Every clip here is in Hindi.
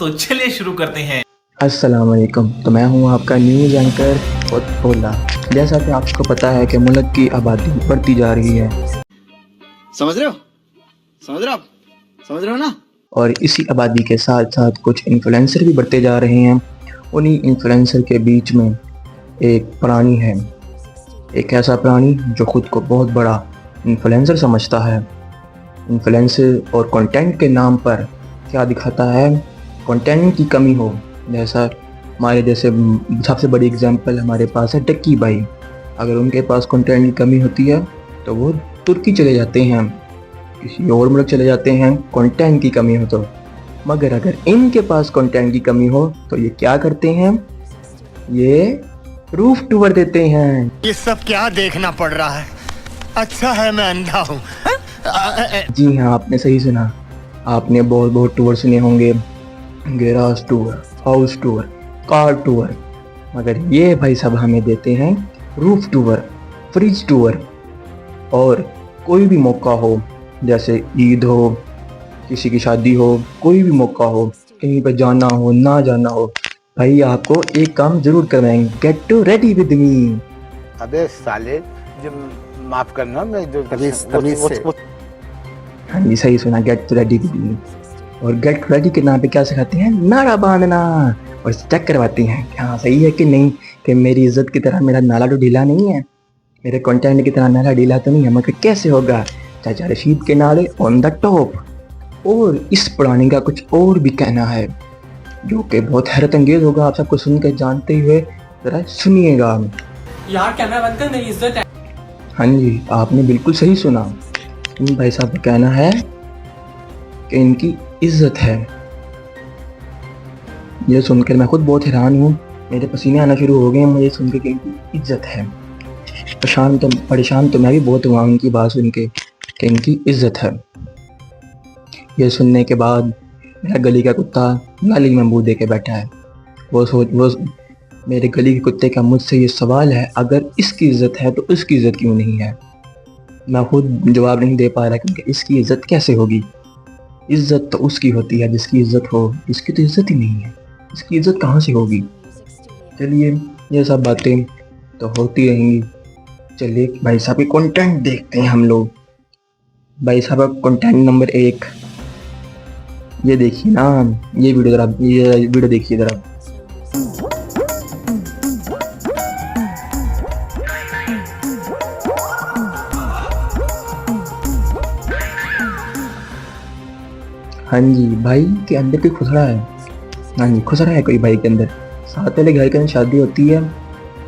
तो चलिए शुरू करते हैं। अस्सलाम वालेकुम। तो मैं हूं आपका न्यूज़ एंकर उत्तोला। जैसा कि आपको पता है कि मुल्क की आबादी बढ़ती जा रही है समझ रहे हो आप समझ रहे हो ना। और इसी आबादी के साथ साथ कुछ इन्फ्लुएंसर भी बढ़ते जा रहे हैं। उन्हीं इन्फ्लुएंसर के बीच में एक प्राणी है, एक ऐसा प्राणी जो खुद को बहुत बड़ा इन्फ्लुएंसर समझता है। इन्फ्लुएंसर और कंटेंट के नाम पर क्या दिखाता है, कंटेंट की कमी हो। जैसा हमारे जैसे सबसे बड़ी एग्जांपल हमारे पास है टक्की भाई। अगर उनके पास कंटेंट की कमी होती है तो वो तुर्की चले जाते हैं, किसी और मुल्क चले जाते हैं कंटेंट की कमी हो तो। मगर अगर इनके पास कंटेंट की कमी हो तो ये क्या करते हैं, ये रूफ टूर देते हैं। ये सब क्या देखना पड़ रहा है? अच्छा है मैं अंधा हूँ। जी हाँ, आपने सही सुना। आपने बहुत बहुत टूर सुने होंगे, garage tour, house tour, car tour. मगर ये भाई साहब हमें देते हैं रूफ टूर, फ्रिज टूर। और कोई भी मौका हो, जैसे ईद हो, किसी की शादी हो, कोई भी मौका हो, कहीं पर जाना हो ना जाना हो, भाई आपको एक काम जरूर करवाएंगे, get to ready with me. अबे साले, जो माफ करना, मैं जो तमीज से। हाँ जी, सही सुना, get to ready with me. और गेट रेडी के नाम पे क्या सिखाते हैं, नारा बांधना, और चेक करवाते हैं हाँ सही है कि नहीं, कि मेरी इज्जत की तरह मेरा नाला तो ढीला नहीं है, मेरे कंटेंट की तरह नाला ढीला तो नहीं है। मगर कैसे होगा, चाचा रशीद के नारे ऑन द टॉप। और इस प्राणी का कुछ और भी कहना है जो कि बहुत हैरत अंगेज होगा आप सबको सुनकर, जानते हुए जरा सुनिएगा। यार कैमरा बंद कर, मेरी इज्जत है। हाँ जी, आपने बिल्कुल सही सुना। इन भाई साहब का कहना है कि इनकी इज्जत है। ये सुनकर मैं खुद बहुत हैरान हूँ, मेरे पसीने आना शुरू हो गए मुझे सुनकर कि इनकी इज्जत है। परेशान तो मैं भी बहुत हुआ उनकी बात सुन के कि इनकी इज्जत है। ये सुनने के बाद मेरा गली का कुत्ता नाली में मुंह दे के बैठा है। वो मेरे गली के कुत्ते का मुझसे ये सवाल है, अगर इसकी इज्जत है तो उसकी इज्जत क्यों नहीं है। मैं खुद जवाब नहीं दे पा रहा क्योंकि इसकी इज्जत कैसे होगी। इज्जत तो उसकी होती है जिसकी इज्जत हो, इसकी तो इज्जत ही नहीं है, इसकी इज्जत कहाँ से होगी। चलिए, ये सब बातें तो होती रहेंगी। चलिए भाई साहब के कंटेंट देखते हैं हम लोग। भाई साहब कंटेंट नंबर 1, ये देखिए ना, ये वीडियो देखिए जरा। हाँ जी, भाई के अंदर कोई खुसरा है। हाँ जी, खुसरा है कोई भाई के अंदर। साथ वाले घर के अंदर शादी होती है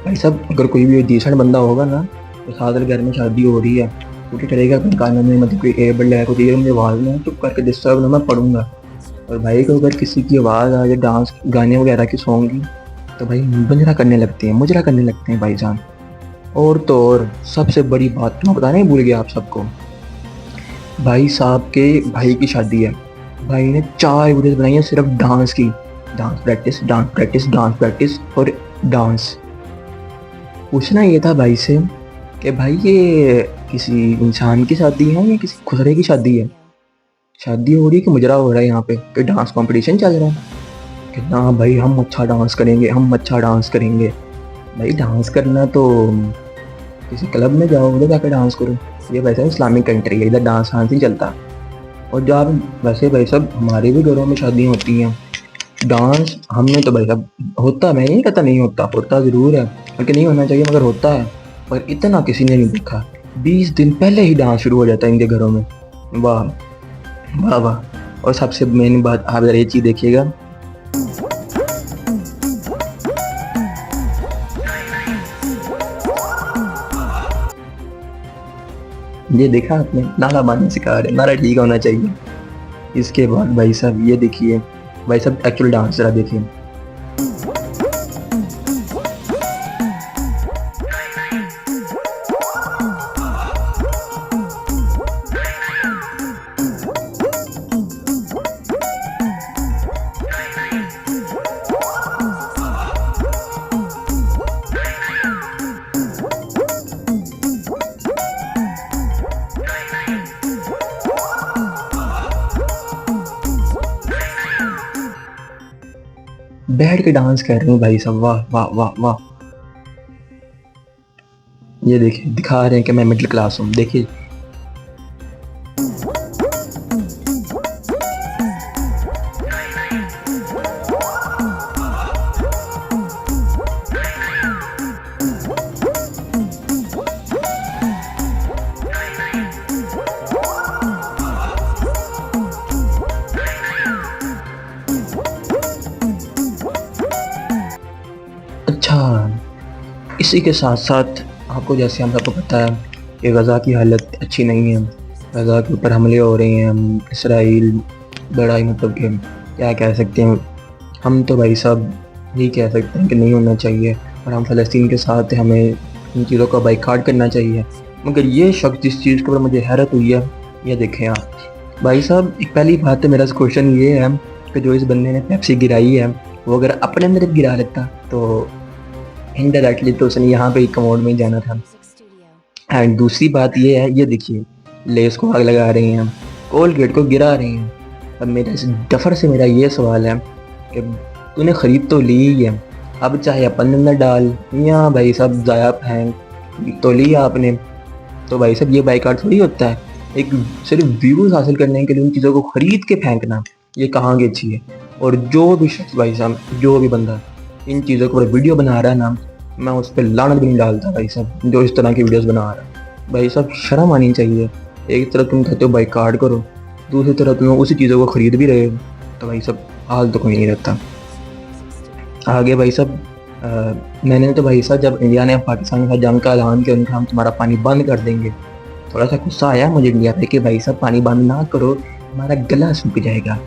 भाई साहब, अगर कोई भी डिसेंट बंदा होगा ना, तो साथ वाले घर में शादी हो रही है तो क्या करेगा, अपने कानों में मतलब कोई एयरबड लगा को दिए, मुझे आवाज़ में चुप करके डिस्टर्ब ना, मैं पढ़ूंगा। और भाई को अगर किसी की आवाज़ आ जाए, डांस गाने वगैरह की सॉन्ग की, तो भाई मुजरा करने लगते हैं भाईजान। और तो और सबसे बड़ी बात तो मैं बताने ही भूल गया आप सबको, भाई साहब के भाई की शादी है। भाई ने 4 वीडियोस बनाई हैं सिर्फ डांस की, डांस प्रैक्टिस और डांस। पूछना ये था भाई से कि भाई ये किसी इंसान की शादी है या किसी खुसरे की शादी है। शादी हो रही है कि मुजरा हो रहा है, यहाँ पे कोई डांस कंपटीशन चल रहा है कि ना भाई हम अच्छा डांस करेंगे। भाई डांस करना तो किसी क्लब में जाओ, उधर जाकर डांस करो। ये वैसे इस्लामिक कंट्री है, इधर डांस ही चलता। और जब वैसे भाई साहब हमारे भी घरों में शादियाँ होती हैं, डांस हमने तो भाई साहब होता, मैं नहीं कहता नहीं होता ज़रूर है, बल्कि नहीं होना चाहिए मगर होता है। पर इतना किसी ने नहीं देखा, 20 दिन पहले ही डांस शुरू हो जाता है इनके घरों में। वाह वाह वाह। और सबसे मेन बात, आप जरा ये चीज़ देखिएगा, ये देखा आपने, नारा बांधना सिखा रहे, नारा ठीक होना चाहिए। इसके बाद भाई साहब ये देखिए, भाई साहब एक्चुअल डांस जरा देखिए। बैठ के डांस कर रहे हैं भाई साहब, वाह वाह वाह वाह। ये देखिए, दिखा रहे हैं कि मैं मिडिल क्लास हूँ, देखिए। अच्छा, इसी के साथ साथ आपको, जैसे हम सबको पता है कि गज़ा की हालत अच्छी नहीं है, गज़ा के ऊपर हमले हो रहे हैं, इसराइल बड़ा ही मतलब कि क्या कह सकते हैं, हम तो भाई साहब यही कह सकते हैं कि नहीं होना चाहिए, और हम फ़लस्तीन के साथ हैं, हमें इन चीज़ों का बाइकाट करना चाहिए। मगर ये शख्स जिस चीज़ के ऊपर मुझे हैरत हुई है, ये देखें आप भाई साहब। एक पहली बात तो मेरा क्वेश्चन ये है कि जो इस बंदे ने पेप्सी गिराई है, वो अगर अपने अंदर गिरा लेता तो इनडायरेक्टली तो उसने यहाँ पे कमोड में ही जाना था। एंड दूसरी बात ये है, ये देखिए लेस को आग लगा रहे हैं, कोलगेट को गिरा रहे हैं। अब मेरा इस डफर से मेरा ये सवाल है कि तूने ख़रीद तो ली ही है, अब चाहे अपन अंदर डाल या भाई साहब ज़ाया फेंक तो लिया आपने, तो भाई साहब ये बाइकाट थोड़ी होता है। एक सिर्फ व्यूज़ हासिल करने के लिए उन चीज़ों को ख़रीद के फेंकना, ये कहाँ की अच्छी है। और जो भी शख्स भाई साहब, जो भी बंदा इन चीज़ों के ऊपर वीडियो बना रहा है ना, मैं उस पर लानत भी नहीं डालता भाई साहब, जो इस तरह की वीडियोस बना रहा है। भाई साहब शर्म आनी चाहिए। एक तरफ तुम कहते हो बाइकाट करो, दूसरी तरफ तुम उसी चीज़ों को ख़रीद भी रहे हो, तो भाई साहब हाल तो कोई नहीं रहता। आगे भाई साहब मैंने तो भाई साहब जब इंडिया ने पाकिस्तान के साथ जंग का ऐलान किया, उनका हम तुम्हारा पानी बंद कर देंगे, थोड़ा सा गुस्सा आया मुझे इंडिया पे कि भाई साहब पानी बंद ना करो, हमारा गला सूख जाएगा।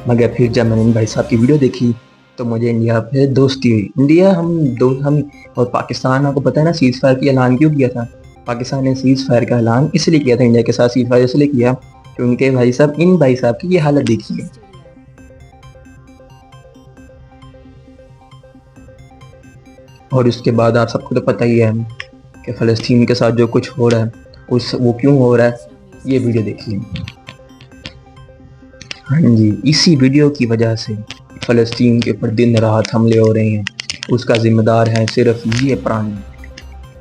मगर फिर जब मैंने भाई साहब की वीडियो देखी तो मुझे इंडिया पे दोस्ती हुई। इंडिया हम और पाकिस्तान, आपको पता है ना सीज़ फायर की ऐलान क्यों किया था? पाकिस्तान ने सीज़ फायर का ऐलान इसलिए किया था इंडिया के साथ, सीज़ फायर इसलिए किया क्योंकि भाई साहब इन भाई साहब की ये हालत देखिए। और उसके बाद आप सबको तो पता ही है कि फ़लस्तीन के साथ जो कुछ हो रहा है वो क्यों हो रहा है, ये वीडियो देखिए। हाँ जी, इसी वीडियो की वजह से फ़लस्तीन के ऊपर दिन रात हमले हो रहे हैं। उसका ज़िम्मेदार है सिर्फ ये प्राणी,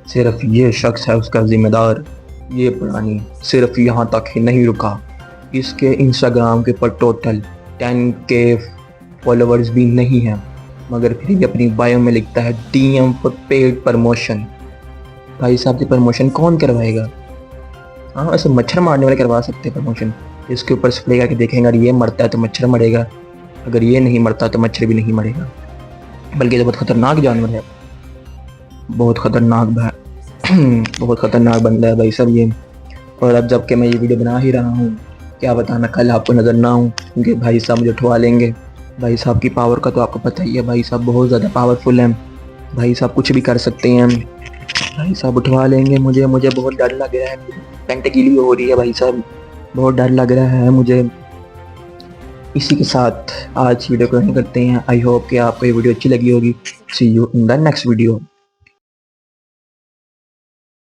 सिर्फ ये शख्स है उसका ज़िम्मेदार। ये प्राणी सिर्फ यहाँ तक ही नहीं रुका, इसके इंस्टाग्राम के ऊपर टोटल 10K फॉलोवर्स भी नहीं हैं, मगर फिर भी अपनी बायो में लिखता है DM फॉर पेड प्रमोशन। भाई साहब की प्रमोशन कौन करवाएगा? हाँ, ऐसे मच्छर मारने वाले करवा सकते हैं प्रमोशन। इसके ऊपर स्प्रे करके देखेंगे, अगर ये मरता है तो मच्छर मरेगा, अगर ये नहीं मरता तो मच्छर भी नहीं मरेगा। बल्कि ये बहुत ख़तरनाक जानवर है, बहुत ख़तरनाक बहुत ख़तरनाक बंदा है भाई साहब ये। और अब जबकि मैं ये वीडियो बना ही रहा हूँ, क्या बता मैं कल आपको नज़र ना हूँ, क्योंकि भाई साहब मुझे उठवा लेंगे। भाई साहब की पावर का तो आपको पता ही है, भाई साहब बहुत ज़्यादा पावरफुल हैं, भाई साहब कुछ भी कर सकते हैं। भाई साहब उठवा लेंगे मुझे बहुत डर लग रहा है, पेंटकीली हो रही है भाई साहब, बहुत डर लग रहा है मुझे। इसी के साथ आज वीडियो को एंड करते हैं। आई होप कि आपको ये वीडियो अच्छी लगी होगी। See you in the next video.